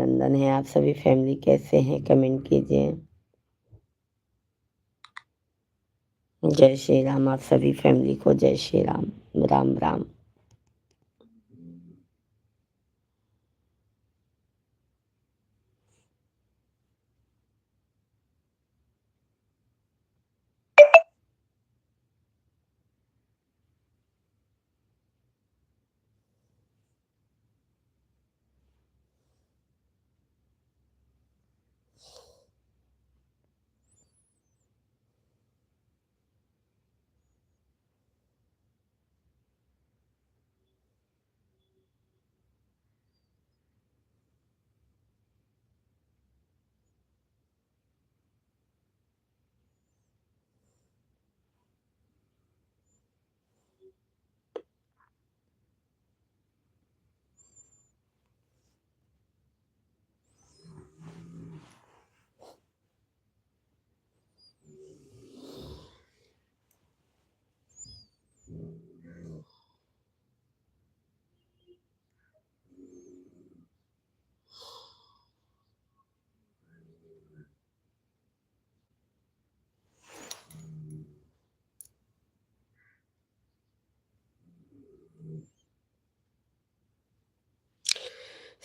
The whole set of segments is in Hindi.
अभिनंदन है। आप सभी फैमिली कैसे हैं, कमेंट कीजिए। जय श्री राम। आप सभी फैमिली को जय श्री राम। राम राम।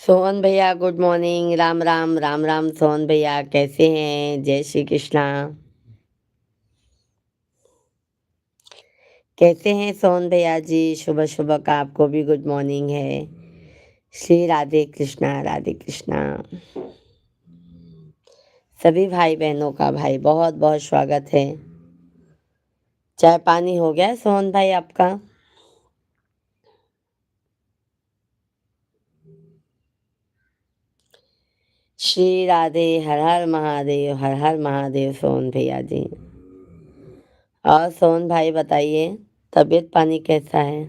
सोहन भैया गुड मॉर्निंग। राम राम। राम राम सोहन भैया, कैसे हैं? जय श्री कृष्णा। कैसे हैं सोहन भैया जी? सुबह सुबह का आपको भी गुड मॉर्निंग है। श्री राधे कृष्णा, राधे कृष्णा। सभी भाई बहनों का भाई बहुत बहुत स्वागत है। चाय पानी हो गया सोहन भाई आपका? श्री राधे। हर हर महादेव, हर हर महादेव सोहन भैया जी। और सोहन भाई बताइए, तबीयत पानी कैसा है?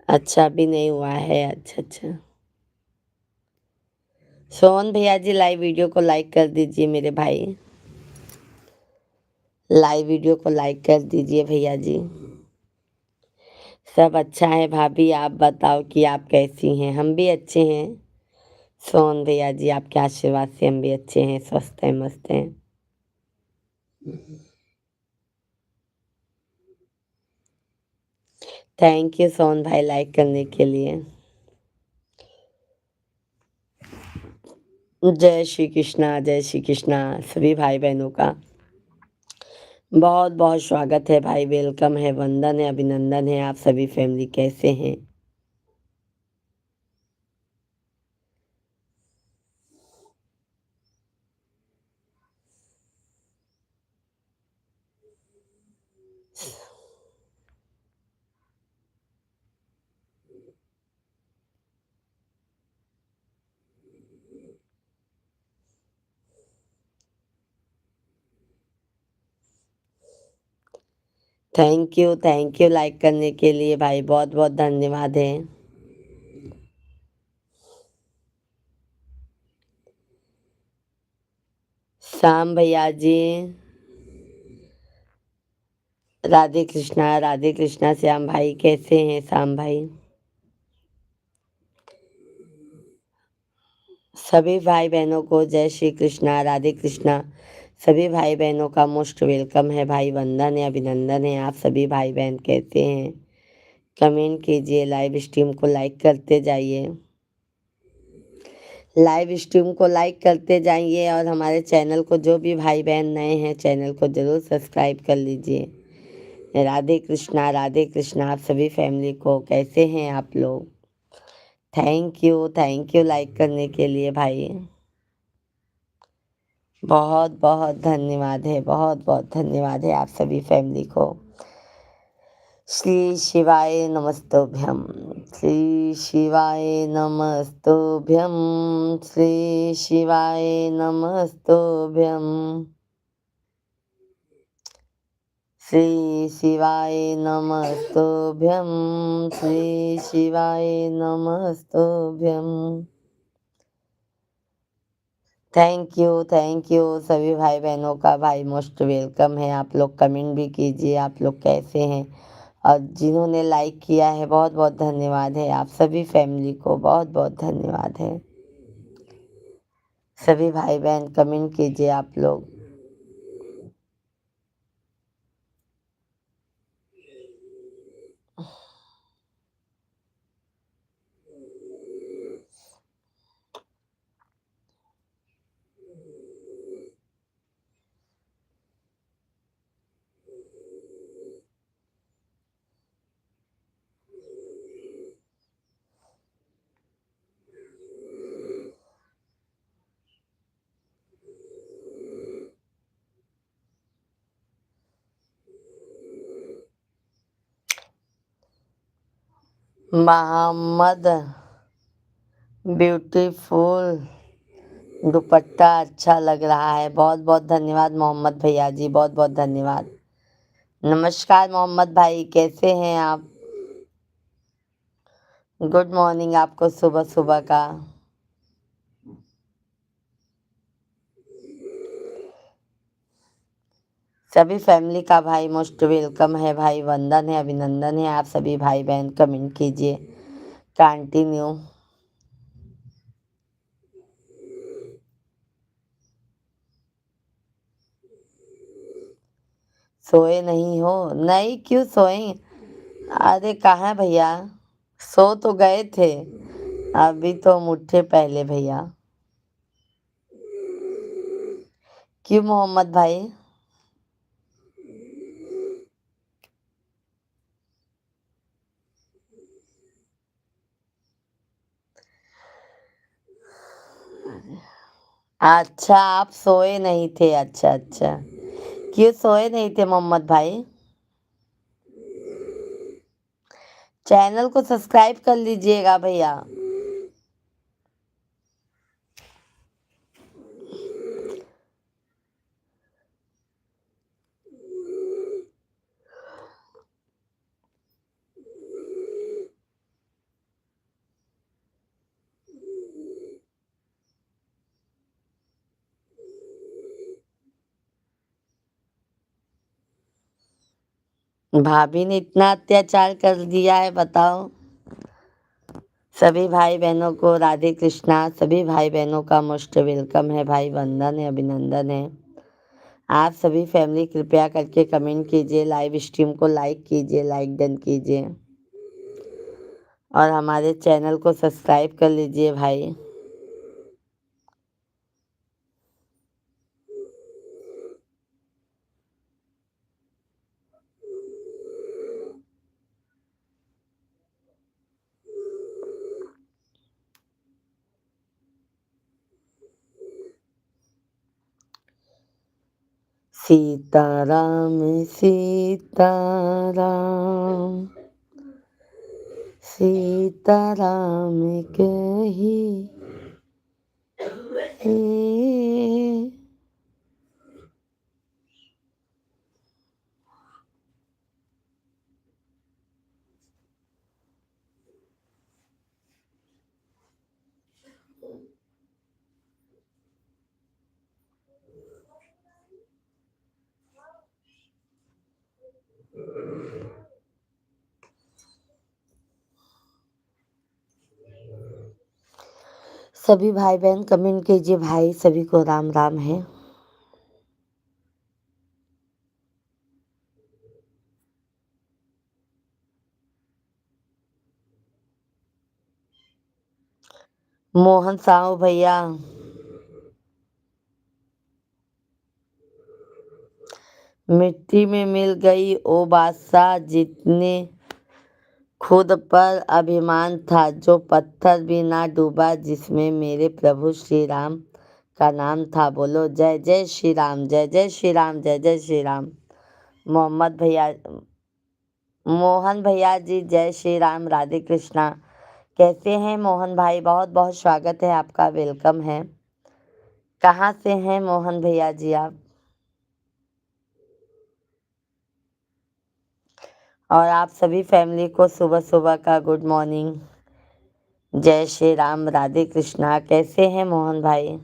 अच्छा, अभी नहीं हुआ है। अच्छा अच्छा। सोहन भैया जी, लाइव वीडियो को लाइक कर दीजिए मेरे भाई। लाइव वीडियो को लाइक कर दीजिए भैया जी। सब अच्छा है भाभी, आप बताओ कि आप कैसी हैं? हम भी अच्छे हैं सोहन भैया जी, आपके आशीर्वाद से हम भी अच्छे हैं, स्वस्थ हैं, मस्त हैं। थैंक यू सोहन भाई लाइक करने के लिए। जय श्री कृष्णा, जय श्री कृष्णा। सभी भाई बहनों का बहुत बहुत स्वागत है भाई, वेलकम है, वंदन है, अभिनंदन है। आप सभी फैमिली कैसे हैं? थैंक यू लाइक करने के लिए भाई, बहुत बहुत धन्यवाद है। श्याम भैया जी, राधे कृष्णा, राधे कृष्णा। श्याम भाई कैसे हैं? श्याम भाई, सभी भाई बहनों को जय श्री कृष्णा, राधे कृष्णा। सभी भाई बहनों का मोस्ट वेलकम है भाई, वंदन है, अभिनंदन है। आप सभी भाई बहन कैसे हैं? कमेंट कीजिए, लाइव स्ट्रीम को लाइक करते जाइए। लाइव स्ट्रीम को लाइक करते जाइए और हमारे चैनल को, जो भी भाई बहन नए हैं, चैनल को ज़रूर सब्सक्राइब कर लीजिए। राधे कृष्णा, राधे कृष्णा। आप सभी फैमिली को कैसे हैं आप लोग? थैंक यू लाइक करने के लिए भाई। बहुत बहुत धन्यवाद है, बहुत बहुत धन्यवाद है आप सभी फैमिली को। श्री शिवाय नमस्तुभ्यम। श्री शिवाय नमस्तुभ्यम। श्री शिवाय नमस्तुभ्यम। श्री शिवाय नमस्तुभ्यम। श्री शिवाय नमस्तुभ्यम। थैंक यू सभी भाई बहनों का भाई मोस्ट वेलकम है। आप लोग कमेंट भी कीजिए, आप लोग कैसे हैं। और जिन्होंने लाइक किया है बहुत बहुत धन्यवाद है। आप सभी फैमिली को बहुत बहुत धन्यवाद है। सभी भाई बहन कमेंट कीजिए आप लोग। मोहम्मद ब्यूटीफुल दुपट्टा अच्छा लग रहा है। बहुत बहुत धन्यवाद मोहम्मद भैया जी, बहुत बहुत धन्यवाद। नमस्कार मोहम्मद भाई, कैसे हैं आप। गुड मॉर्निंग आपको सुबह सुबह का। सभी फैमिली का भाई मोस्ट वेलकम है, भाई वंदन है, अभिनंदन है। आप सभी भाई बहन कमेंट कीजिए। कंटिन्यू। सोए नहीं हो? नहीं, क्यों सोए। अरे कहाँ भैया, सो तो गए थे, अभी तो हम उठे पहले भैया। क्यों मोहम्मद भाई। अच्छा आप सोए नहीं थे, अच्छा अच्छा। क्यों सोए नहीं थे मोहम्मद भाई। चैनल को सब्सक्राइब कर लीजिएगा भैया। भाभी ने इतना अत्याचार कर दिया है, बताओ। सभी भाई बहनों को राधे कृष्णा। सभी भाई बहनों का मोस्ट वेलकम है, भाई वंदन है, अभिनंदन है। आप सभी फैमिली कृपया करके कमेंट कीजिए, लाइव स्ट्रीम को लाइक कीजिए, लाइक डन कीजिए और हमारे चैनल को सब्सक्राइब कर लीजिए भाई। सीताराम सीताराम सीताराम कही हे। सभी भाई बहन कमेंट कीजिए भाई, सभी को राम राम है। मोहन साहू भैया, मिट्टी में मिल गई ओ बादशाह, जितने खुद पर अभिमान था, जो पत्थर भी ना डूबा, जिसमें मेरे प्रभु श्री राम का नाम था। बोलो जय जय श्री राम, जय जय श्री राम, जय जय श्री राम। मोहम्मद भैया, मोहन भैया जी, जय श्री राम, राधे कृष्णा। कैसे हैं मोहन भाई, बहुत बहुत स्वागत है आपका, वेलकम है। कहाँ से हैं मोहन भैया जी आप। और आप सभी फैमिली को सुबह सुबह का गुड मॉर्निंग, जय श्री राम, राधे कृष्णा। कैसे हैं मोहन भाई।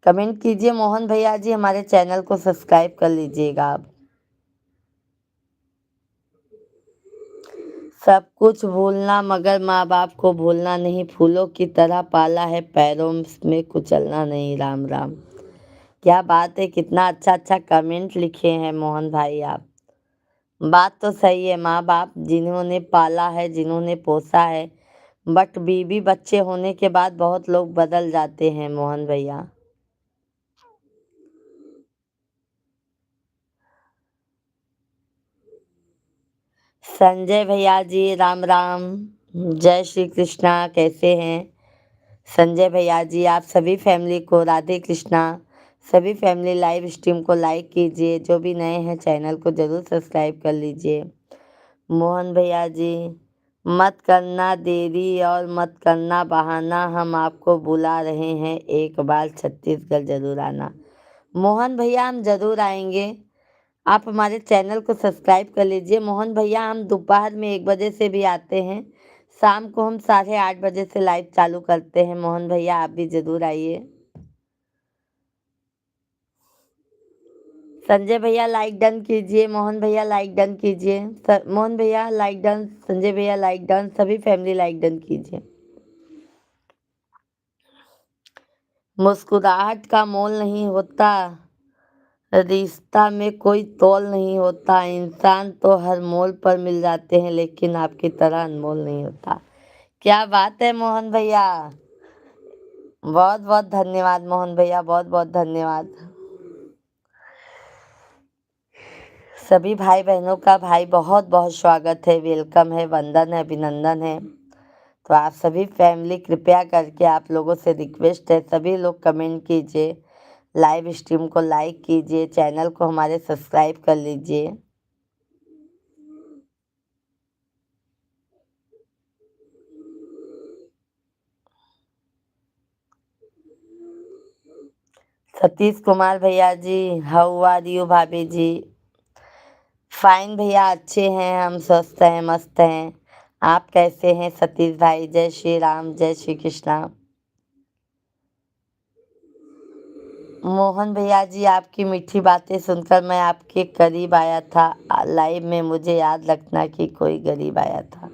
कमेंट कीजिए मोहन भैया जी, हमारे चैनल को सब्सक्राइब कर लीजिएगा आप। सब कुछ भूलना मगर माँ बाप को भूलना नहीं, फूलों की तरह पाला है पैरों में कुचलना नहीं। राम राम। क्या बात है, कितना अच्छा अच्छा कमेंट लिखे हैं मोहन भाई आप। बात तो सही है, माँ बाप जिन्होंने पाला है, जिन्होंने पोसा है, बट बीवी बच्चे होने के बाद बहुत लोग बदल जाते हैं मोहन भैया। संजय भैया जी राम राम, जय श्री कृष्णा, कैसे हैं संजय भैया जी? आप सभी फैमिली को राधे कृष्णा। सभी फैमिली लाइव स्ट्रीम को लाइक कीजिए, जो भी नए हैं चैनल को ज़रूर सब्सक्राइब कर लीजिए। मोहन भैया जी, मत करना देरी और मत करना बहाना, हम आपको बुला रहे हैं, एक बार छत्तीसगढ़ जरूर आना। मोहन भैया हम ज़रूर आएंगे, आप हमारे चैनल को सब्सक्राइब कर लीजिए। मोहन भैया हम दोपहर में 1 बजे से भी आते हैं, शाम को हम 8:30 बजे से लाइव चालू करते हैं। मोहन भैया आप भी ज़रूर आइए। संजय भैया लाइक डन कीजिए, मोहन भैया लाइक डन कीजिए, मोहन भैया लाइक डन, संजय भैया लाइक डन, सभी फैमिली लाइक डन कीजिए। मुस्कुराहट का मोल नहीं होता, रिश्ता में कोई तोल नहीं होता, इंसान तो हर मोल पर मिल जाते हैं लेकिन आपकी तरह अनमोल नहीं होता। क्या बात है मोहन भैया, बहुत बहुत धन्यवाद मोहन भैया, बहुत बहुत धन्यवाद। सभी भाई बहनों का भाई बहुत बहुत स्वागत है, वेलकम है, वंदन है, अभिनंदन है। तो आप सभी फैमिली कृपया करके, आप लोगों से रिक्वेस्ट है, सभी लोग कमेंट कीजिए, लाइव स्ट्रीम को लाइक कीजिए, चैनल को हमारे सब्सक्राइब कर लीजिए। सतीश कुमार भैया जी, हाउ आर यू भाभी जी? फाइन भैया, अच्छे हैं हम, स्वस्थ हैं, मस्त हैं। आप कैसे हैं सतीश भाई? जय श्री राम, जय श्री कृष्णा। मोहन भैया जी, आपकी मीठी बातें सुनकर मैं आपके करीब आया था, लाइव में मुझे याद रखना कि कोई गरीब आया था।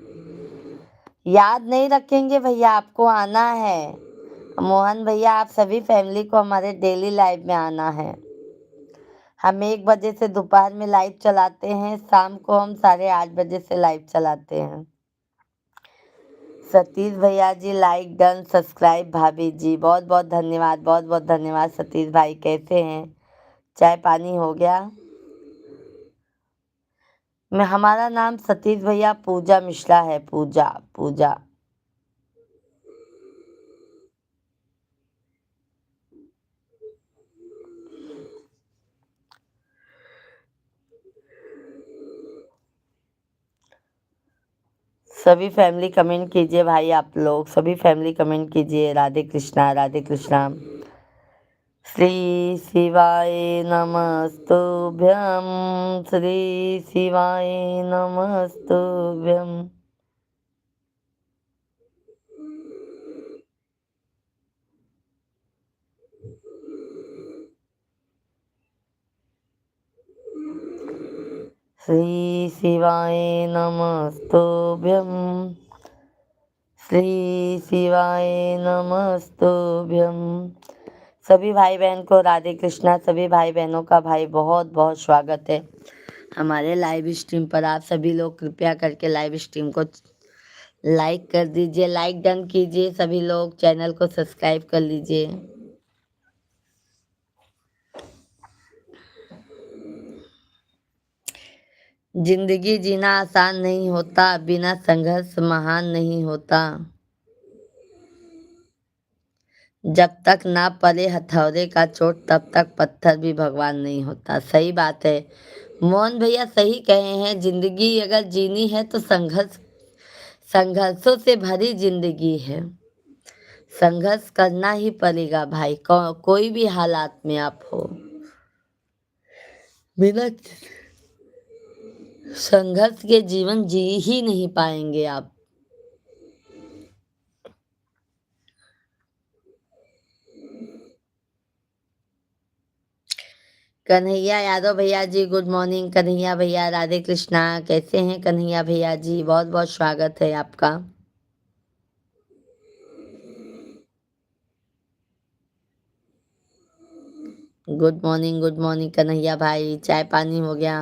याद नहीं रखेंगे भैया, आपको आना है। मोहन भैया आप सभी फैमिली को हमारे डेली लाइव में आना है। हम 1 बजे से दोपहर में लाइव चलाते हैं, शाम को हम 8:30 बजे से लाइव चलाते हैं। सतीश भैया जी लाइक डन, सब्सक्राइब भाभी जी, बहुत बहुत धन्यवाद, बहुत बहुत धन्यवाद। सतीश भाई कैसे हैं? चाय पानी हो गया? मैं, हमारा नाम सतीश भैया पूजा मिश्रा है, पूजा पूजा। सभी फैमिली कमेंट कीजिए भाई, आप लोग सभी फैमिली कमेंट कीजिए, राधे कृष्णा राधे कृष्णा। श्री शिवाय नमस्तुभ्यं, श्री शिवाय नमस्तुभ्यं। श्री शिवाय नमस्तुभ्यं, श्री शिवाय नमस्तुभ्यं। सभी भाई बहन को राधे कृष्णा, सभी भाई बहनों का भाई बहुत बहुत स्वागत है हमारे लाइव स्ट्रीम पर। आप सभी लोग कृपया करके लाइव स्ट्रीम को लाइक कर दीजिए, लाइक डन कीजिए, सभी लोग चैनल को सब्सक्राइब कर लीजिए। जिंदगी जीना आसान नहीं होता, बिना संघर्ष महान नहीं होता। जब तक ना पड़े हथौड़े का चोट, तब तक पत्थर भी भगवान नहीं होता। सही बात है मोहन भैया, सही कहे हैं। जिंदगी अगर जीनी है तो संघर्षों से भरी जिंदगी है, संघर्ष करना ही पड़ेगा भाई, कोई भी हालात में आप हो। बिना संघर्ष के जीवन जी ही नहीं पाएंगे आप। कन्हैया यादव भैया जी गुड मॉर्निंग। कन्हैया भैया राधे कृष्णा, कैसे हैं कन्हैया भैया जी? बहुत बहुत स्वागत है आपका। गुड मॉर्निंग कन्हैया भाई, चाय पानी हो गया?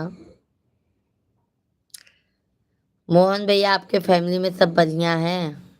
मोहन भैया आपके फैमिली में सब बढ़िया है?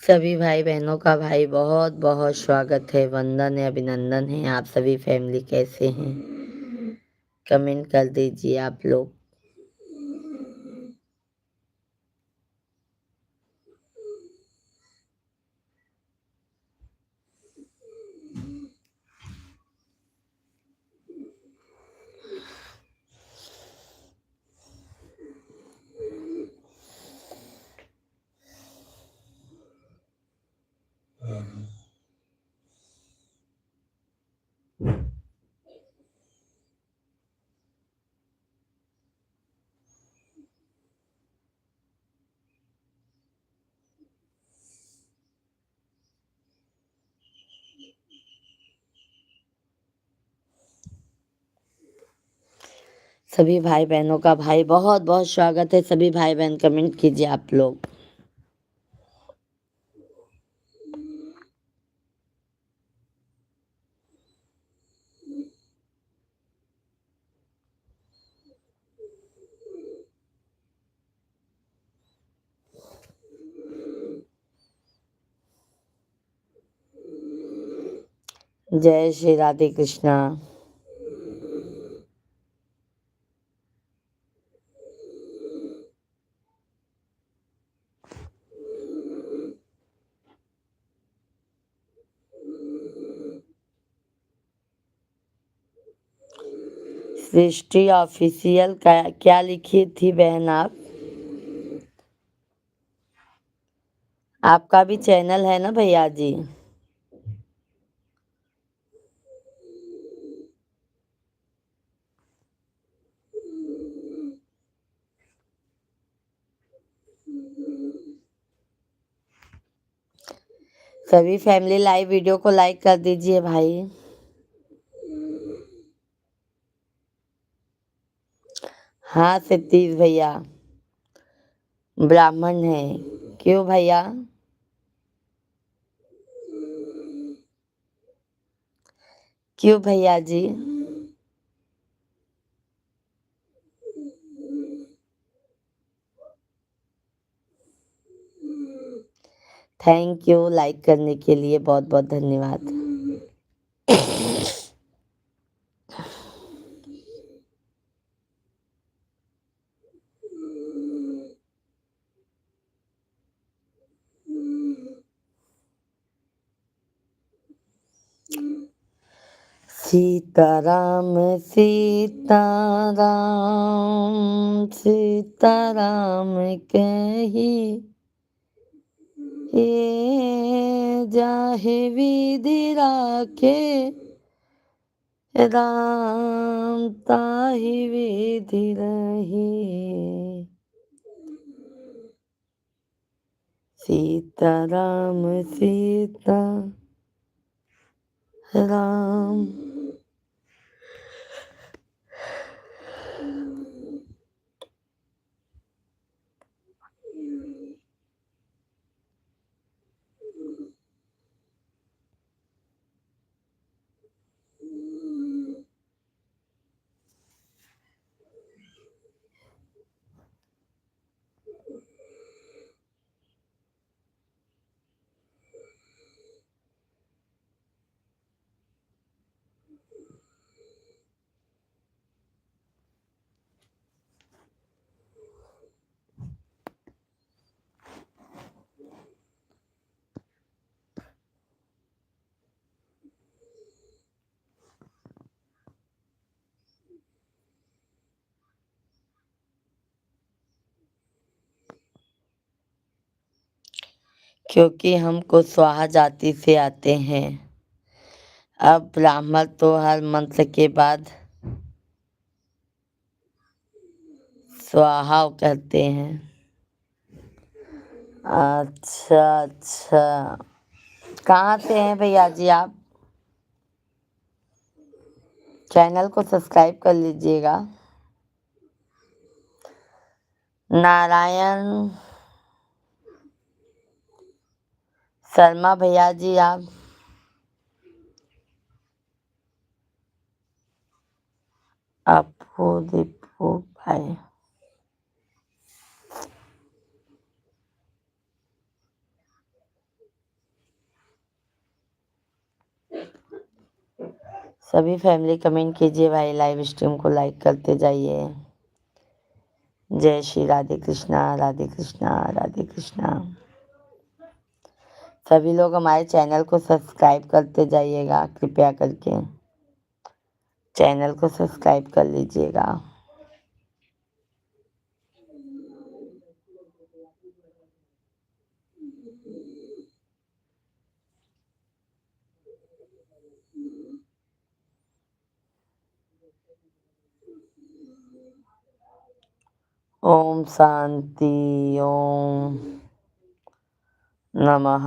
सभी भाई बहनों का भाई बहुत बहुत स्वागत है, वंदन है, अभिनंदन है। आप सभी फैमिली कैसे हैं? कमेंट कर दीजिए आप लोग। सभी भाई बहनों का भाई बहुत बहुत स्वागत है। सभी भाई बहन कमेंट कीजिए आप लोग। जय श्री राधे कृष्णा। सृष्टि ऑफिशियल का क्या लिखी थी बहन आप? आपका भी चैनल है ना भैया जी? सभी फैमिली लाइव वीडियो को लाइक कर दीजिए भाई। हाँ सतीश भैया ब्राह्मण है। क्यों भैया? क्यों भैया जी? थैंक यू लाइक करने के लिए, बहुत बहुत धन्यवाद। सीताराम सीताराम सीताराम कही ये जाहे विधि राखे राम ताहि विधि रही, सीता राम सीता राम। क्योंकि हम कुशवाहा जाति से आते हैं। अब ब्राह्मण तो हर मंत्र के बाद स्वाहा कहते हैं। अच्छा अच्छा, कहाँ से हैं भैया जी आप? चैनल को सब्सक्राइब कर लीजिएगा। नारायण शर्मा भैया जी आप? अपू दीपू भाई, सभी फैमिली कमेंट कीजिए भाई, लाइव स्ट्रीम को लाइक करते जाइए। जय श्री राधे कृष्णा राधे कृष्णा राधे कृष्णा। सभी लोग हमारे चैनल को सब्सक्राइब करते जाइएगा, कृपया करके चैनल को सब्सक्राइब कर लीजिएगा। ओम शांति, ओम नमः।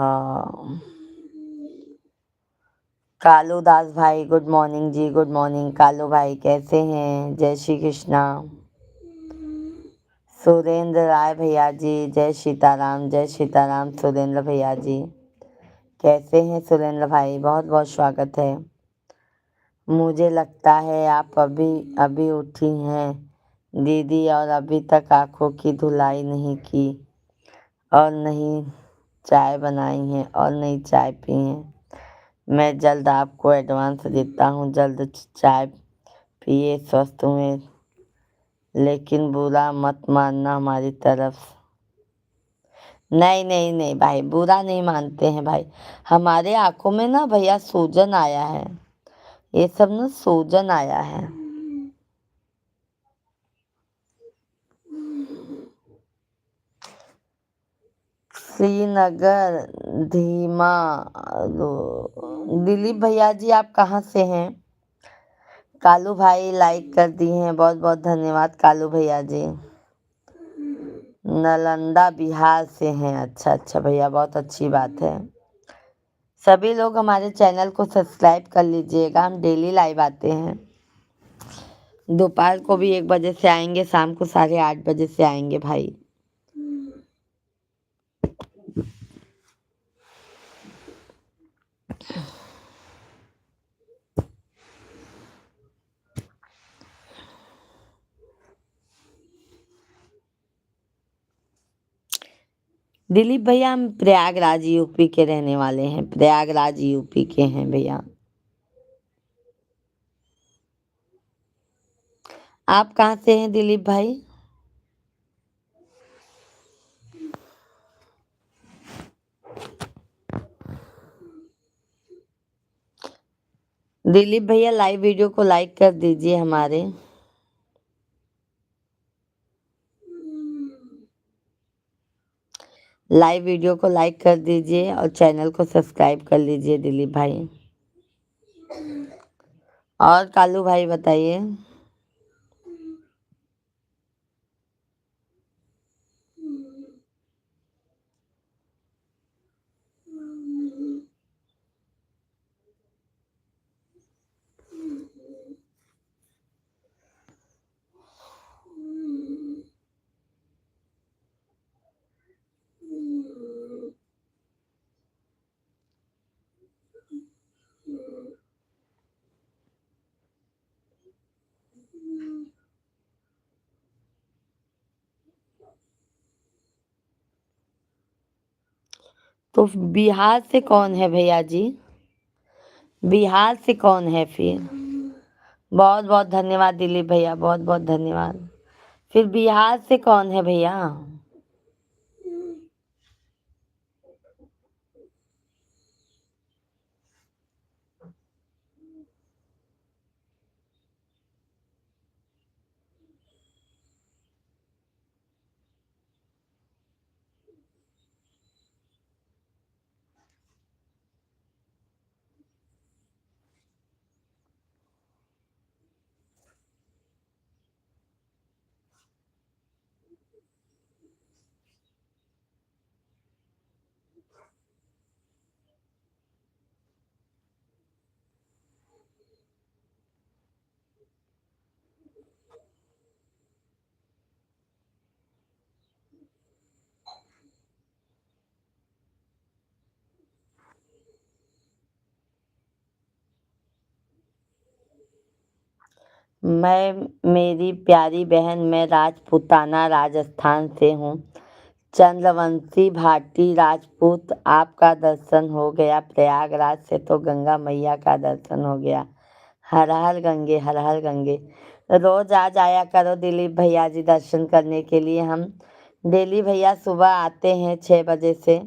कालू दास भाई गुड मॉर्निंग जी, गुड मॉर्निंग कालू भाई, कैसे हैं? जय श्री कृष्णा। सुरेंद्र राय भैया जी, जय सीताराम, जय सीताराम सुरेंद्र भैया जी, कैसे हैं सुरेंद्र भाई? बहुत बहुत स्वागत है। मुझे लगता है आप अभी अभी उठी हैं दीदी, और अभी तक आंखों की धुलाई नहीं की, और नहीं चाय बनाई है, और नहीं चाय पी है। मैं जल्द आपको एडवांस देता हूँ, जल्द चाय पिए, स्वस्थ हुए, लेकिन बुरा मत मानना हमारी तरफ। नहीं नहीं नहीं भाई, बुरा नहीं मानते हैं भाई। हमारे आंखों में ना भैया सूजन आया है, ये सब ना सूजन आया है। श्रीनगर धीमा। दिलीप भैया जी आप कहाँ से हैं? कालू भाई लाइक कर दिए हैं, बहुत बहुत धन्यवाद कालू भैया जी। नालंदा बिहार से हैं, अच्छा अच्छा भैया, बहुत अच्छी बात है। सभी लोग हमारे चैनल को सब्सक्राइब कर लीजिएगा, हम डेली लाइव आते हैं। दोपहर को भी 1 बजे से आएंगे, शाम को 8:30 बजे से आएंगे भाई। दिलीप भैया हम प्रयागराज यूपी के रहने वाले हैं, प्रयागराज यूपी के हैं भैया। आप कहाँ से हैं दिलीप भाई? दिलीप भैया लाइव वीडियो को लाइक कर दीजिए हमारे। लाइव वीडियो को लाइक कर दीजिए और चैनल को सब्सक्राइब कर लीजिए दिलीप भाई। और कालू भाई बताइए। तो बिहार से कौन है भैया जी? बिहार से कौन है फिर? बहुत बहुत धन्यवाद दिलीप भैया, बहुत बहुत धन्यवाद। फिर बिहार से कौन है भैया? मेरी प्यारी बहन, मैं राजपूताना राजस्थान से हूँ। चंद्रवंशी भाटी राजपूत, आपका दर्शन हो गया प्रयागराज से, तो गंगा मैया का दर्शन हो गया। हर हर गंगे, हर हर गंगे। रोज आ जाया करो दिलीप भैया जी दर्शन करने के लिए। हम डेली भैया सुबह आते हैं 6 बजे से,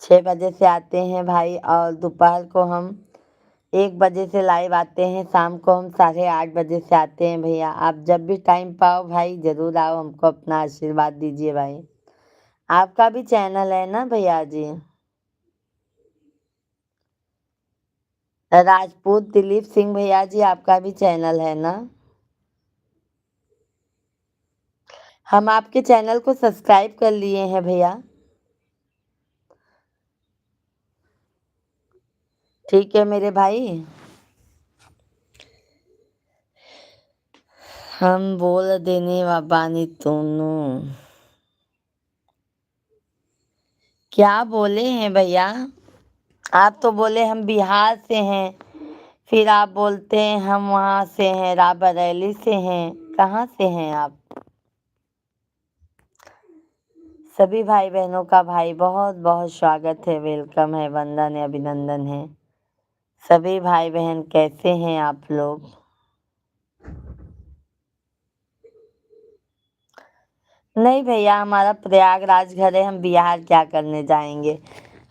6 बजे से आते हैं भाई, और दोपहर को हम 1 बजे से लाइव आते हैं। शाम को हम 8:30 बजे से आते हैं भैया। आप जब भी टाइम पाओ भाई जरूर आओ, हमको अपना आशीर्वाद दीजिए भाई। आपका भी चैनल है ना भैया जी? राजपूत दिलीप सिंह भैया जी, आपका भी चैनल है ना? हम आपके चैनल को सब्सक्राइब कर लिए हैं भैया। ठीक है मेरे भाई। हम बोल देने बानी तूनू। क्या बोले हैं भैया? आप तो बोले हम बिहार से हैं, फिर आप बोलते हैं हम वहाँ से हैं, रायबरेली से हैं। कहाँ से हैं आप? सभी भाई बहनों का भाई बहुत बहुत स्वागत है, वेलकम है, वंदन है, अभिनंदन है। सभी भाई बहन कैसे हैं आप लोग? नहीं भैया, हमारा प्रयागराज घर है, हम बिहार क्या करने जाएंगे।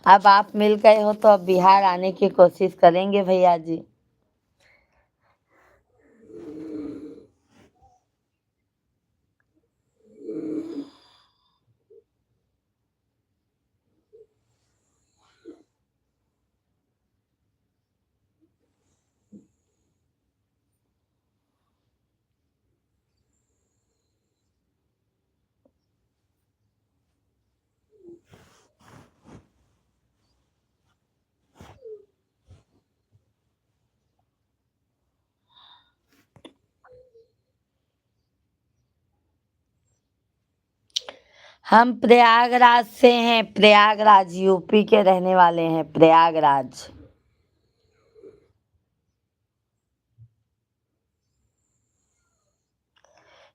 अब आप मिल गए हो तो अब बिहार आने की कोशिश करेंगे भैया जी। हम प्रयागराज से हैं, प्रयागराज यूपी के रहने वाले हैं, प्रयागराज।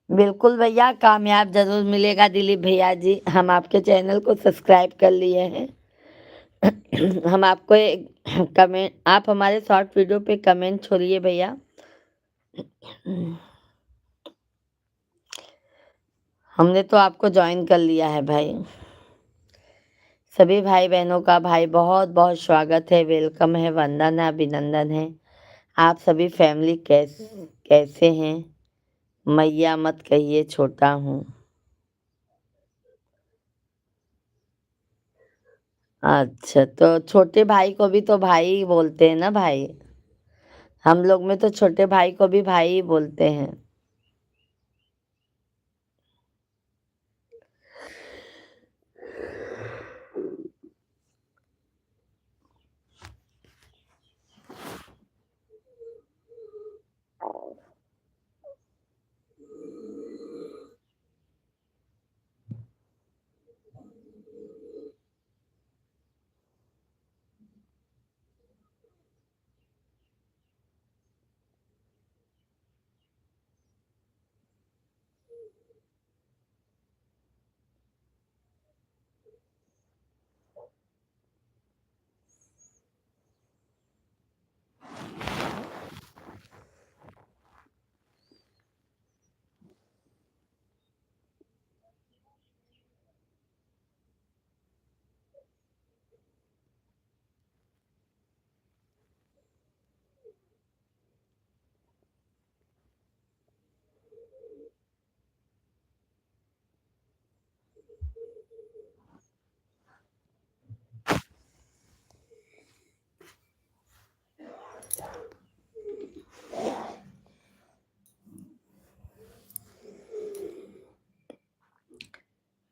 बिल्कुल भैया, कामयाब जरूर मिलेगा दिलीप भैया जी। हम आपके चैनल को सब्सक्राइब कर लिए हैं। हम आपको कमेंट, आप हमारे शॉर्ट वीडियो पे कमेंट छोड़िए भैया। हमने तो आपको ज्वाइन कर लिया है भाई। सभी भाई बहनों का भाई बहुत बहुत स्वागत है, वेलकम है, वंदन है, अभिनंदन है। आप सभी फैमिली कैसे हैं? मैया मत कहिए, छोटा हूँ। अच्छा, तो छोटे भाई को भी तो भाई ही बोलते हैं ना भाई। हम लोग में तो छोटे भाई को भी भाई ही बोलते हैं।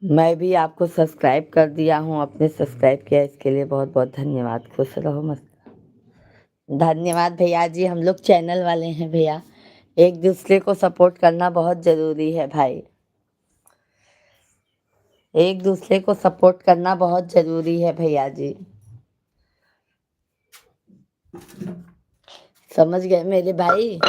मैं भी आपको सब्सक्राइब कर दिया हूँ, आपने सब्सक्राइब किया इसके लिए बहुत बहुत धन्यवाद। खुश रहो मस्त। धन्यवाद भैया जी, हम लोग चैनल वाले हैं भैया, एक दूसरे को सपोर्ट करना बहुत जरूरी है भाई, एक दूसरे को सपोर्ट करना बहुत जरूरी है भैया जी, समझ गए मेरे भाई।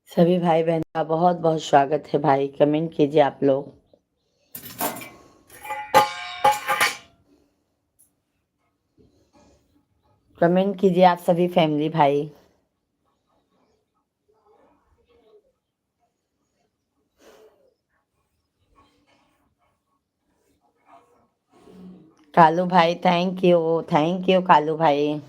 सभी भाई बहन का बहुत बहुत स्वागत है भाई। कमेंट कीजिए आप लोग। कमेंट कीजिए आप सभी फैमिली भाई। कालू भाई थैंक यू कालू भाई।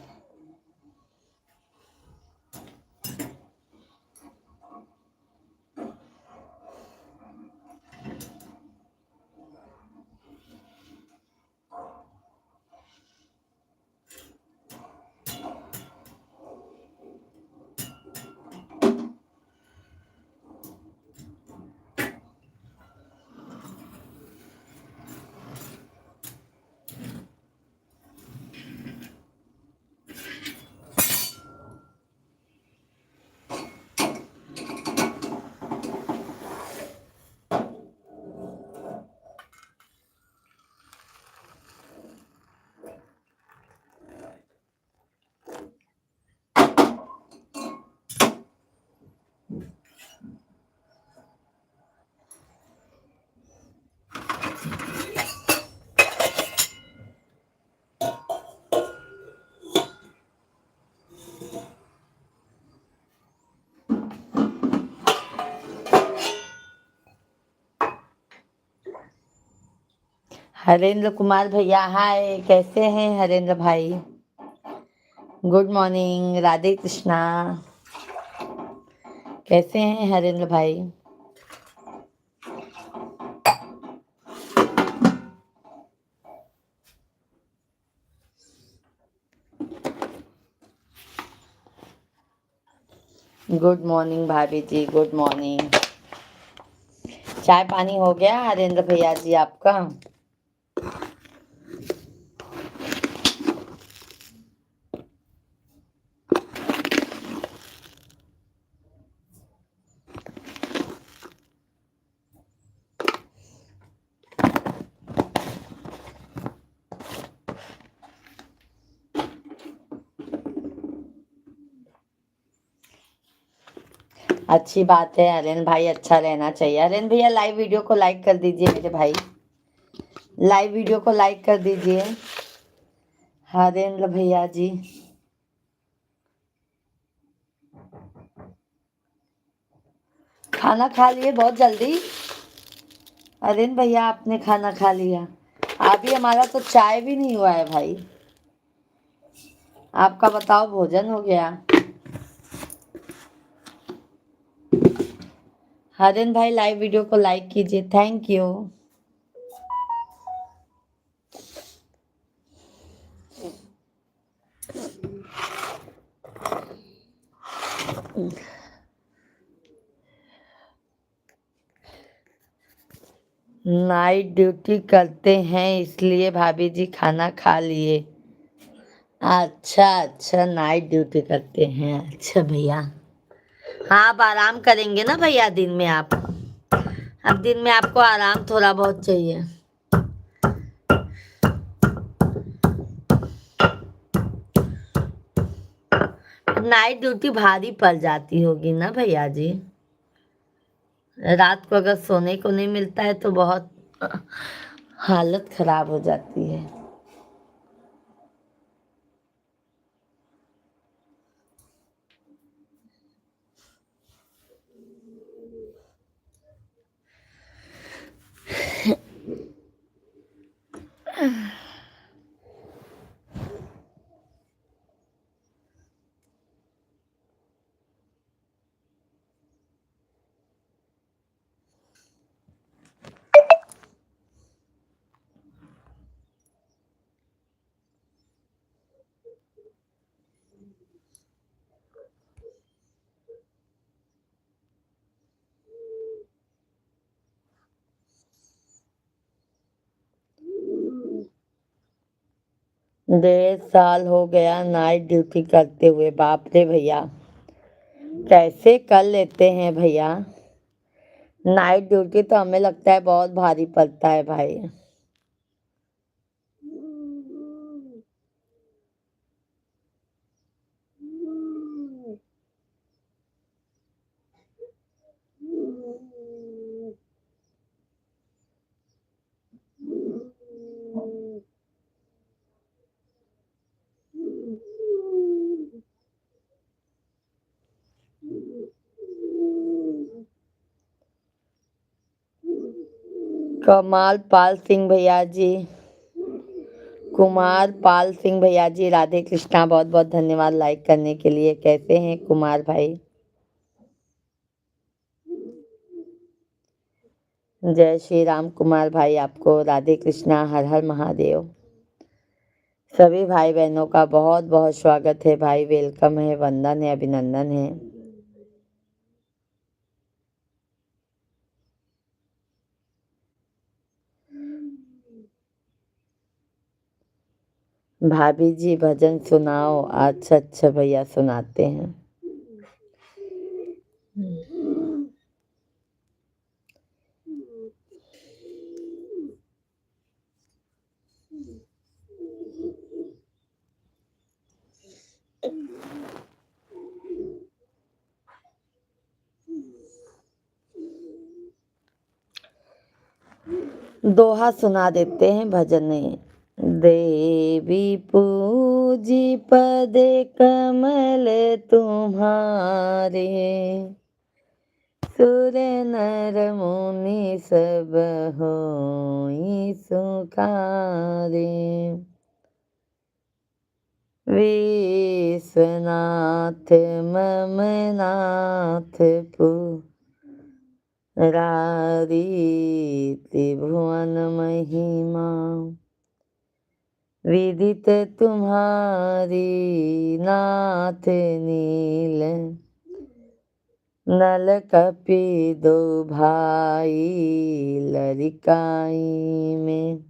हरेंद्र कुमार भैया हाय, कैसे हैं हरेंद्र भाई? Good morning, Radhe Krishna. कैसे हैं हरेंद्र भाई? गुड मॉर्निंग भाभी जी, गुड मॉर्निंग। चाय पानी हो गया हरेंद्र भैया जी आपका? अच्छी बात है हरेंद्र भाई, अच्छा रहना चाहिए। हरेंद्र भैया लाइव वीडियो को लाइक कर दीजिए मेरे भाई, लाइव वीडियो को लाइक कर दीजिए हरेंद्र भैया जी। खाना खा लिए बहुत जल्दी? हरेंद्र भैया आपने खाना खा लिया? अभी हमारा तो चाय भी नहीं हुआ है भाई। आपका बताओ भोजन हो गया? हरेंद्र भाई लाइव वीडियो को लाइक कीजिए, थैंक यू। नाइट ड्यूटी करते हैं इसलिए भाभी जी खाना खा लिए। अच्छा अच्छा, नाइट ड्यूटी करते हैं, अच्छा भैया। हाँ, आप आराम करेंगे ना भैया दिन में आप। अब दिन में आपको आराम थोड़ा बहुत चाहिए। नाइट ड्यूटी भारी पड़ जाती होगी ना भैया जी। रात को अगर सोने को नहीं मिलता है तो बहुत हालत खराब हो जाती है। डेढ़ साल हो गया नाइट ड्यूटी करते हुए, बाप रे भैया, कैसे कर लेते हैं भैया। नाइट ड्यूटी तो हमें लगता है बहुत भारी पड़ता है भाई। कमाल पाल सिंह भैया जी, कुमार पाल सिंह भैया जी, राधे कृष्णा, बहुत बहुत धन्यवाद लाइक करने के लिए। कैसे हैं कुमार भाई? जय श्री राम कुमार भाई, आपको राधे कृष्णा, हर हर महादेव। सभी भाई बहनों का बहुत बहुत स्वागत है भाई, वेलकम है, वंदन है, अभिनंदन है। भाभी जी भजन सुनाओ। अच्छा अच्छा भैया, सुनाते हैं। दोहा सुना देते हैं, भजन नहीं। देवी पूजी पद कमल तुम्हारे, सुर नर मुनि सब होई सुखारे। विश्वनाथ ममनाथ पुरारी, त्रिभुवन महिमा विदित तुम्हारी, नाथ नील नल कपि दो भाई, लरिकाई में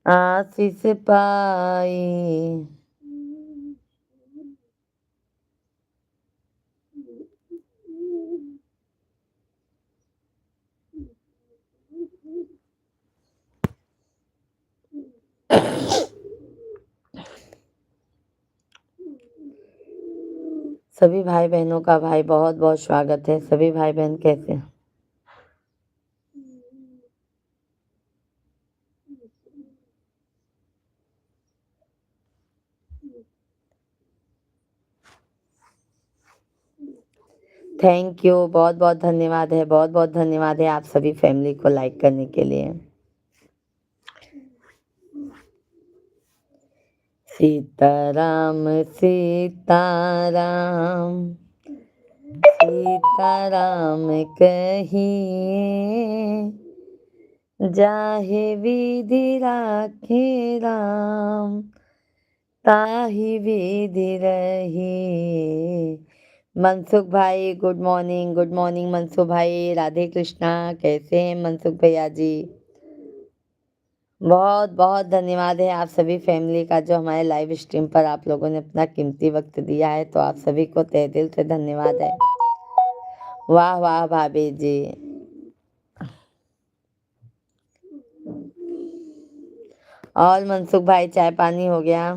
आशीष पाई। सभी भाई बहनों का भाई बहुत बहुत स्वागत है। सभी भाई बहन कैसे हैं? थैंक यू, बहुत बहुत धन्यवाद है, बहुत बहुत धन्यवाद है आप सभी फैमिली को लाइक करने के लिए। सीताराम सीताराम सीताराम कहिए, जाहे विधि राखे राम, ताहि विधि रही, मनसुख भाई गुड मॉर्निंग मनसुख भाई, राधे कृष्णा। कैसे हैं मनसुख भैया जी? बहुत बहुत धन्यवाद है आप सभी फैमिली का, जो हमारे लाइव स्ट्रीम पर आप लोगों ने अपना कीमती वक्त दिया है, तो आप सभी को तहे दिल से धन्यवाद है। वाह वाह भाभी जी। और मनसुख भाई, चाय पानी हो गया?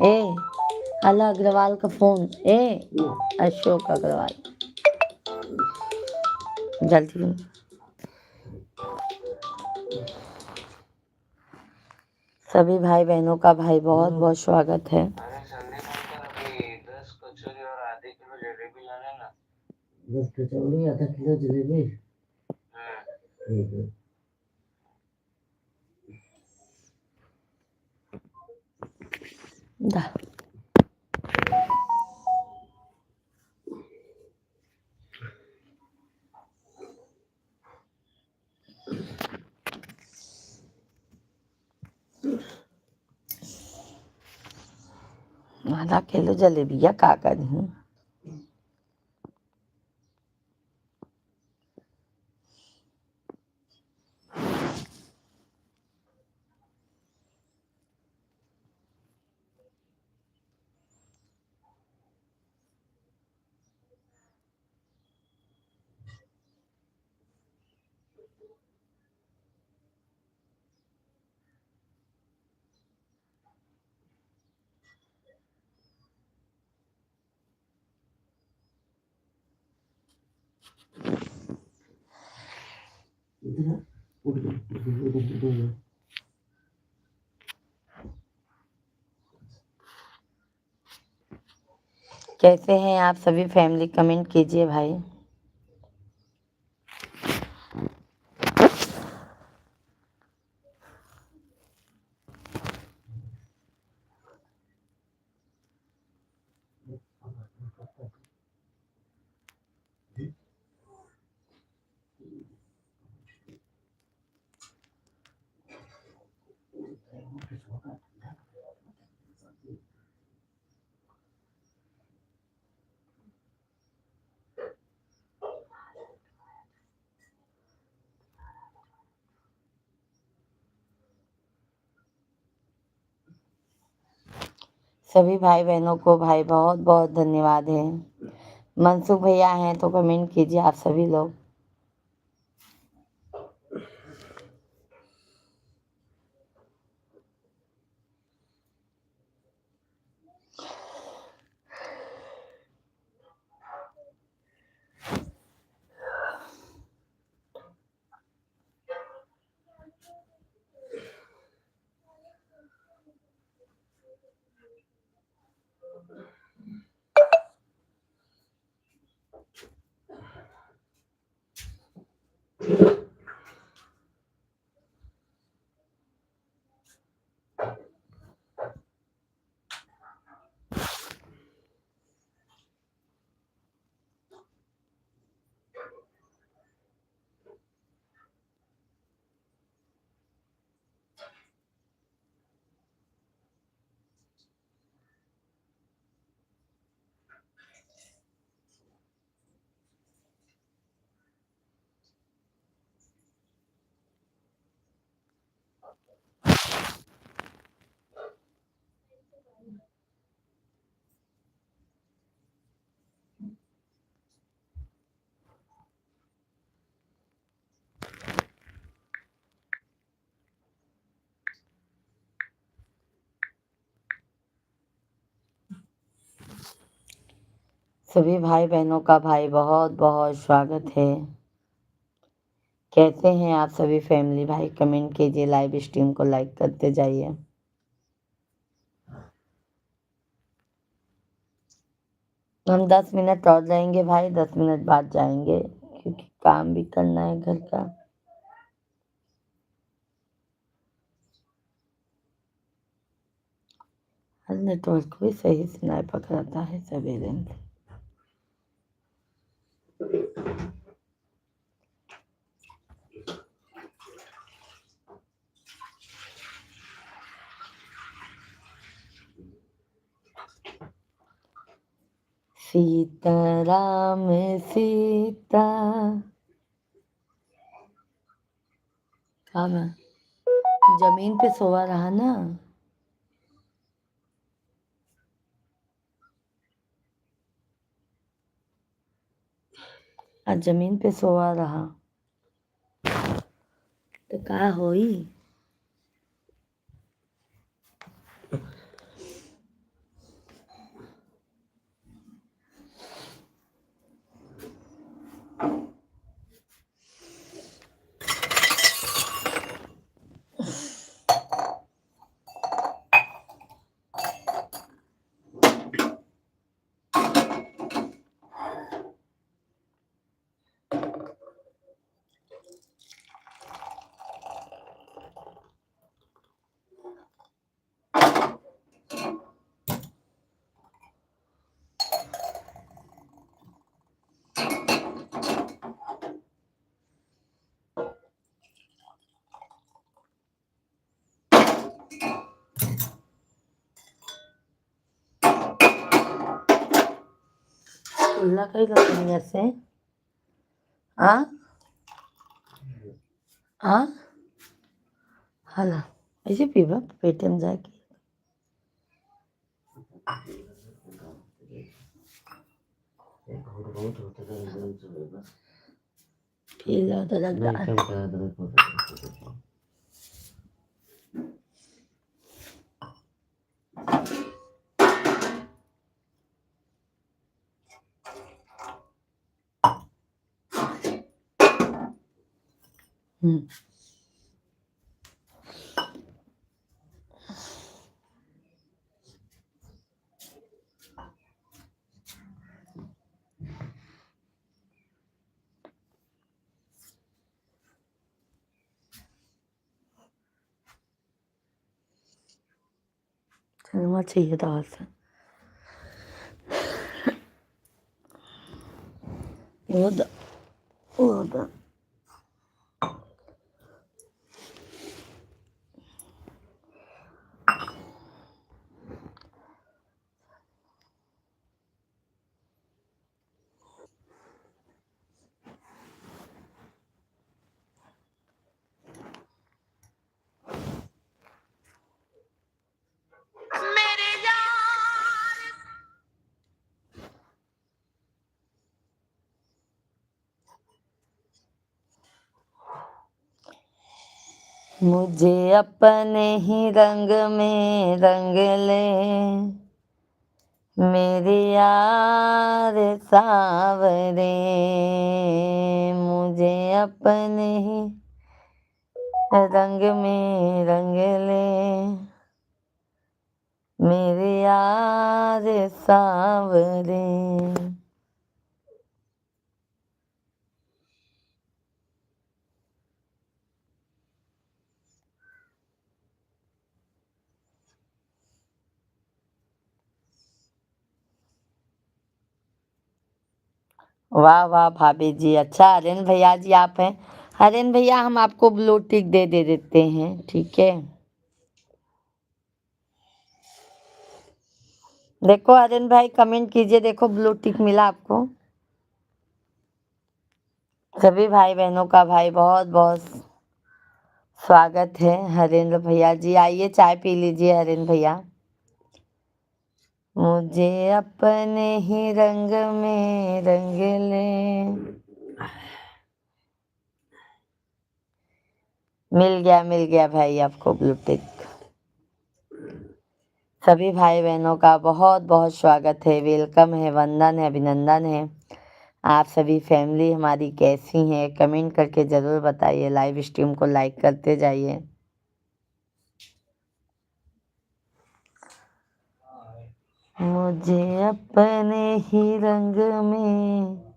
ए अला अग्रवाल का फोन। अशोक अग्रवाल, जल्दी। सभी भाई बहनों का भाई बहुत बहुत स्वागत है। अरे संदीप अंकल, अभी 10 कचौरी और आधे किलो जलेबी लाने ना। 10 कचौड़ी आधा किलो जलेबी। ठीक है। दा आधा किलो जलेबिया का करी। इधर उधर कैसे हैं आप सभी फैमिली? कमेंट कीजिए भाई। सभी भाई बहनों को भाई बहुत बहुत धन्यवाद है। मनसुख भैया हैं तो कमेंट कीजिए आप सभी लोग। सभी भाई बहनों का भाई बहुत बहुत स्वागत है। कैसे हैं आप सभी फैमिली भाई? कमेंट कीजिए, लाइव स्ट्रीम को लाइक करते जाइए। हम 10 मिनट और रहेंगे भाई, 10 मिनट बाद जाएंगे, क्योंकि काम भी करना है घर का। आज नेटवर्क भी सही से नहीं पकड़ता है सवेरे में। सीताराम सीता अब जमीन पे सोवा रहा ना। आज जमीन पे सोवा रहा तो का होई। खुला कई लगे से आ आ हाला ऐसे पीबा पेटीएम जाके पी लो तो लगता चलना चाहिए था आज से वो द मुझे अपने ही रंग में रंग ले मेरे यार सावरे। मुझे अपने ही रंग में रंग ले मेरे यार सावरे। वाह वाह भाभी जी, अच्छा हरेन भैया जी आप हैं। हरेन भैया हम आपको ब्लू टिक दे देते हैं, ठीक है। देखो हरेन भाई कमेंट कीजिए, देखो ब्लू टिक मिला आपको। सभी भाई बहनों का भाई बहुत बहुत स्वागत है। हरेंद्र भैया जी आइए चाय पी लीजिए हरेंद्र भैया। मुझे अपने ही रंग में रंग ले मिल गया भाई आपको ब्लू टिक। सभी भाई बहनों का बहुत बहुत स्वागत है, वेलकम है, वंदन है, अभिनंदन है। आप सभी फैमिली हमारी कैसी हैं कमेंट करके ज़रूर बताइए, लाइव स्ट्रीम को लाइक करते जाइए। मुझे अपने ही रंग में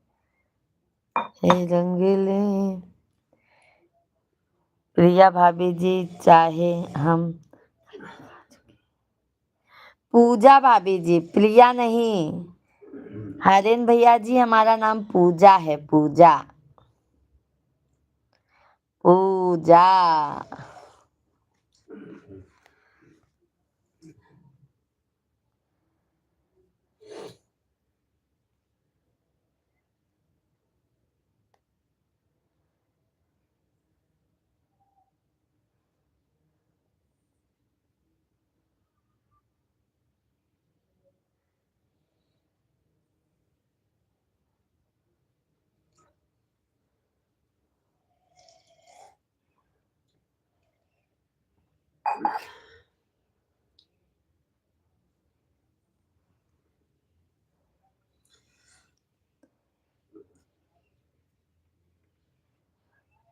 रंग ले। प्रिया भाभी जी चाहे हम पूजा भाभी जी, प्रिया नहीं, हरेन भैया जी हमारा नाम पूजा है, पूजा पूजा।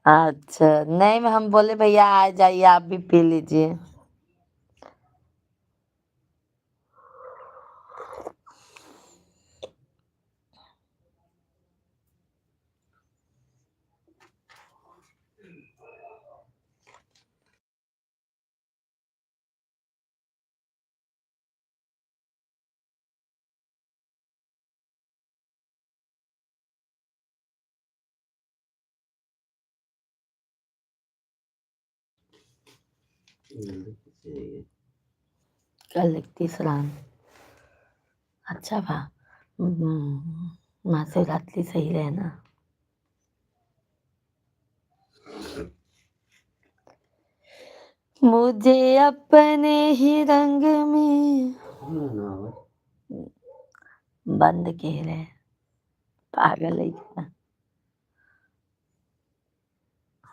अच्छा, नहीं हम बोले भैया आ जाइए आप भी पी लीजिए। कल 31 राम अच्छा बा महाशिवरात्रि सही रहे ना। मुझे अपने ही रंग में बंद के रहे पागल है क्या?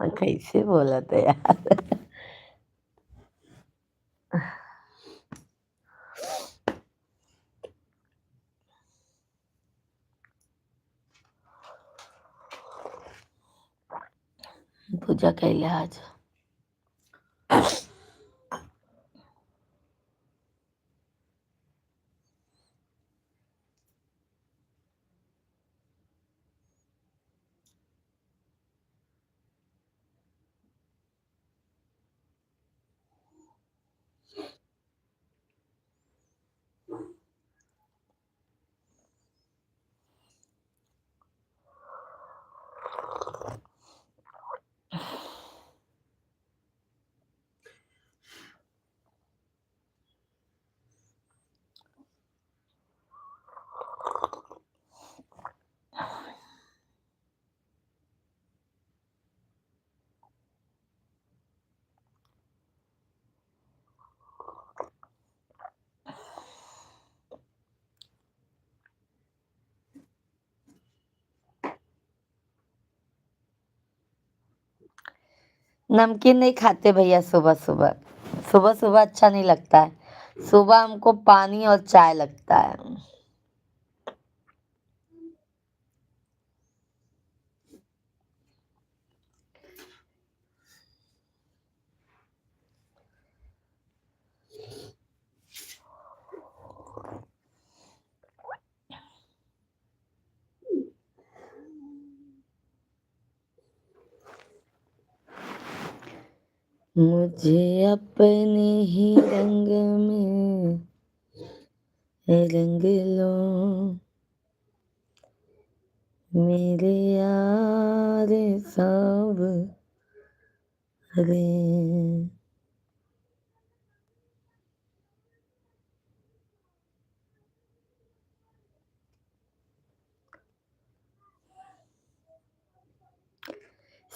कैसे बोला था यार। पूजा कैले आज नमकीन नहीं खाते भैया सुबह सुबह। सुबह सुबह अच्छा नहीं लगता है। सुबह हमको पानी और चाय लगता है। मुझे अपने ही रंग में रंग लो मेरे यार सावरे।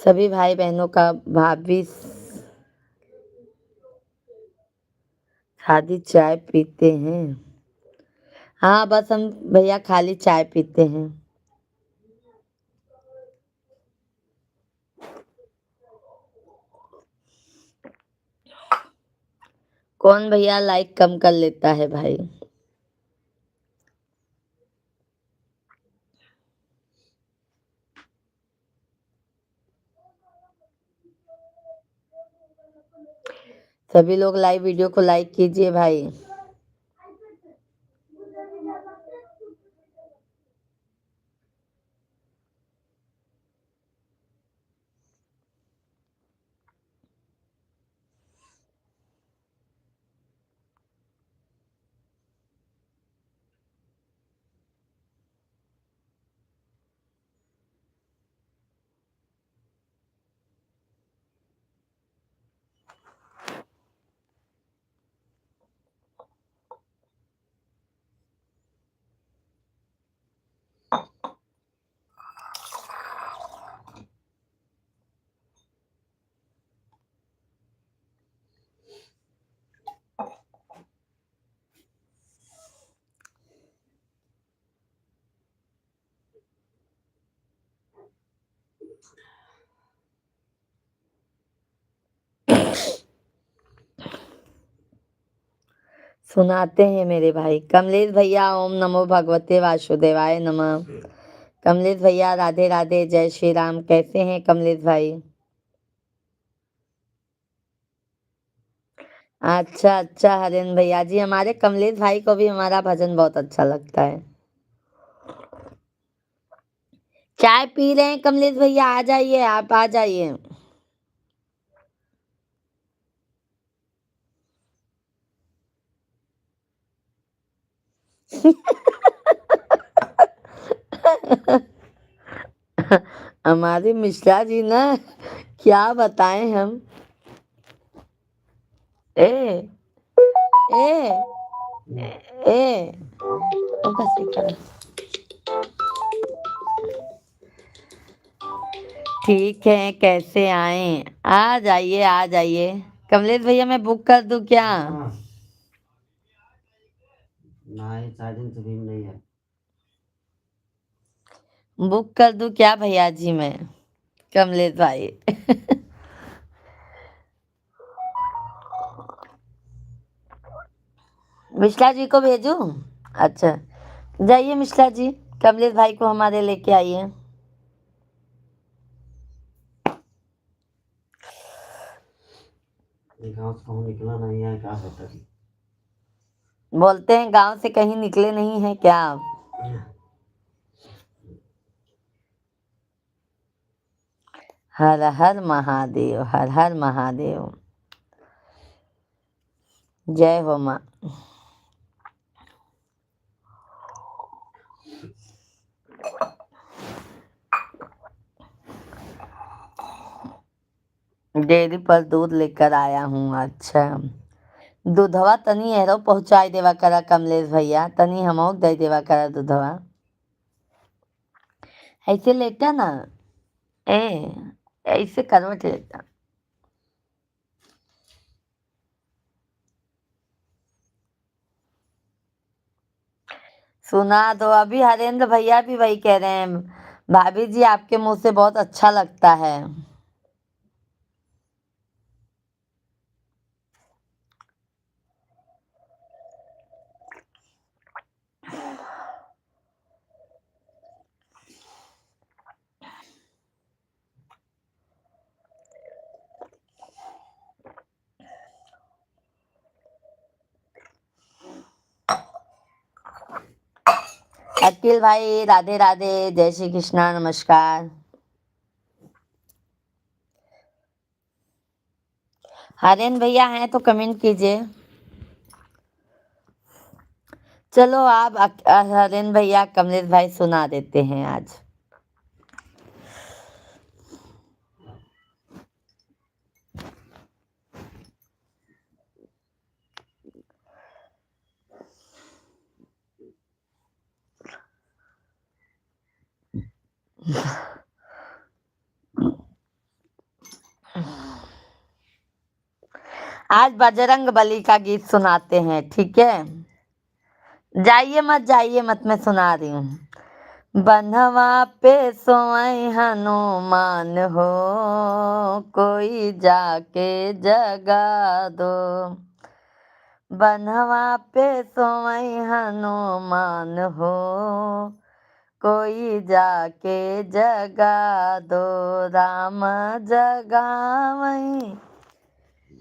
सभी भाई बहनों का भाभी खाली चाय पीते हैं। हाँ बस हम भैया खाली चाय पीते हैं। कौन भैया लाइक कम कर लेता है भाई। सभी लोग लाइव वीडियो को लाइक कीजिए भाई। सुनाते हैं मेरे भाई। कमलेश भैया ओम नमो भगवते वासुदेवाय नमः। कमलेश भैया राधे राधे जय श्री राम। कैसे हैं कमलेश भाई? अच्छा अच्छा हरेन भैया जी, हमारे कमलेश भाई को भी हमारा भजन बहुत अच्छा लगता है। चाय पी रहे हैं कमलेश भैया, आ जाइए, आप आ जाइए। हमारे मिश्रा जी ना, क्या बताएं हम। ए ए ए बस एक बार। ठीक है, कैसे आए? आ जाइए आ जाइए। कमलेश भैया मैं बुक कर दूं क्या? हाँ नहीं, चार्जिंग तो भी नहीं है। बुक कर दूं क्या भैया जी मैं? कमलेश भाई। मिश्रा जी को भेजूं? अच्छा, जाइए मिश्रा जी, कमलेश भाई को हमारे लेके आइए। गाँव से कहूँ निकला नहीं है, क्या होता है। बोलते हैं गांव से कहीं निकले नहीं हैं क्या आप? हर हर महादेव, हर हर महादेव। जय हो माँ। डेयरी पर दूध लेकर आया हूँ। अच्छा, दूधवा तनी एरो पहुँचाई देवा करा कमलेश भैया, तनी हमो दे देवा करा दूधवा। ऐसे लेटा ना, ए ऐसे करवट लेटा। सुना दो, अभी हरेंद्र भैया भी वही कह रहे हैं, भाभी जी आपके मुंह से बहुत अच्छा लगता है। अखिल भाई राधे राधे, जय श्री कृष्णा, नमस्कार। हरेन भैया हैं तो कमेंट कीजिए। चलो आप हरेन भैया कमलेश भाई सुना देते हैं आज। आज बजरंग बली का गीत सुनाते हैं, ठीक है? जाइए मत, मैं सुना रही हूँ। बनवा पे सोई हनुमान हो, कोई जाके जगा दो। बनवा पे सोई हनुमान हो, कोई जाके जगा दो। राम जगावई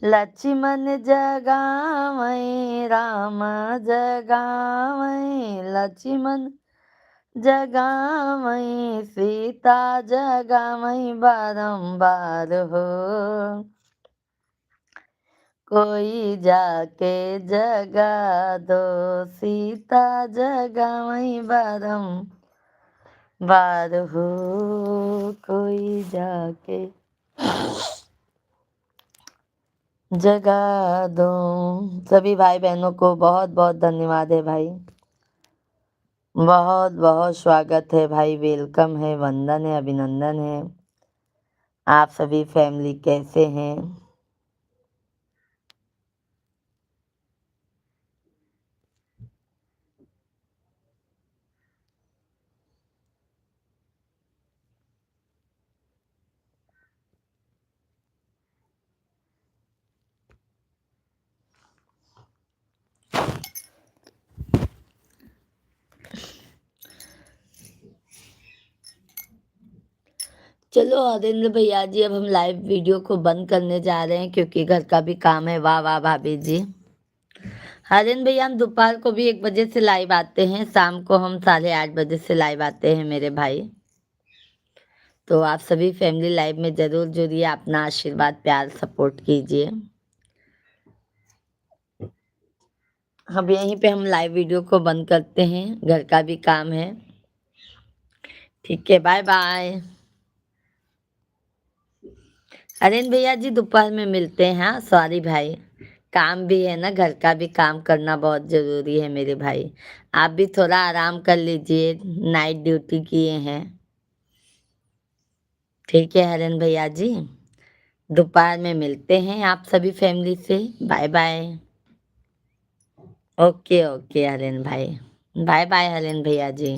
लक्ष्मण जगावई, राम जगावई लक्ष्मण जगावई, सीता जगावई बारंबार हो, कोई जाके जगा दो। सीता जगावई बारंबार हो, कोई जाके जगा दो। सभी भाई बहनों को बहुत बहुत धन्यवाद है भाई, बहुत बहुत स्वागत है भाई, वेलकम है, वंदन है, अभिनंदन है। आप सभी फैमिली कैसे हैं? चलो हरेंद्र भैया जी, अब हम लाइव वीडियो को बंद करने जा रहे हैं क्योंकि घर का भी काम है। वाह वाह भाभी जी। हरेंद्र भैया, हम दोपहर को भी 1 बजे से लाइव आते हैं, शाम को हम 8:30 बजे से लाइव आते हैं मेरे भाई। तो आप सभी फैमिली लाइव में जरूर जुड़िए, अपना आशीर्वाद प्यार सपोर्ट कीजिए। अब यहीं पे हम लाइव वीडियो को बंद करते हैं, घर का भी काम है। ठीक है, बाय बाय। अरेन भैया जी, दोपहर में मिलते हैं। हाँ सॉरी भाई, काम भी है ना, घर का भी काम करना बहुत जरूरी है मेरे भाई। आप भी थोड़ा आराम कर लीजिए, नाइट ड्यूटी किए हैं। ठीक है हरेन भैया जी, दोपहर में मिलते हैं आप सभी फैमिली से। Bye bye. Okay okay Haren भाई, बाय बाय हरेन भैया जी।